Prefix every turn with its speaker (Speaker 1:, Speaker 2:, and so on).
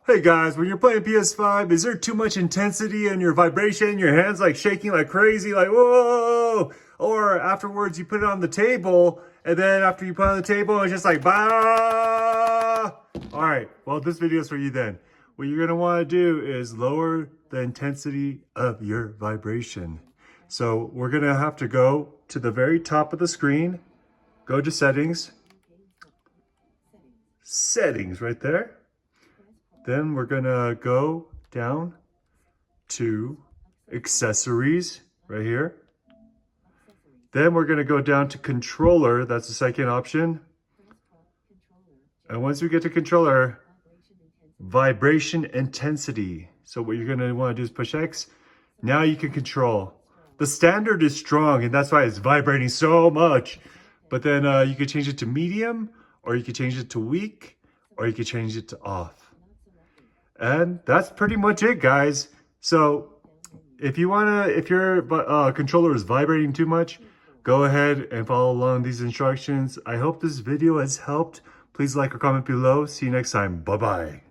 Speaker 1: Hey guys, when you're playing PS5, is there too much intensity in your vibration? Your hands like shaking like crazy, like whoa! Or afterwards you put it on the table, and then after you put it on the table, it's just like bah! Alright, well this video is for you then. What you're gonna wanna do is lower the intensity of your vibration. So we're gonna have to go to the very top of the screen, go to settings, settings right there. Then we're gonna go down to accessories right here. Then we're gonna go down to controller, that's the second option. And once we get to controller, vibration intensity. So what you're gonna wanna do is push X. Now you can control. The standard is strong and that's why it's vibrating so much. But then you could change it to medium, or you could change it to weak, or you could change it to off. And that's pretty much it, guys. So if your controller is vibrating too much, go ahead and follow along these instructions. I hope this video has helped. Please like or comment below. See you next time. Bye-bye.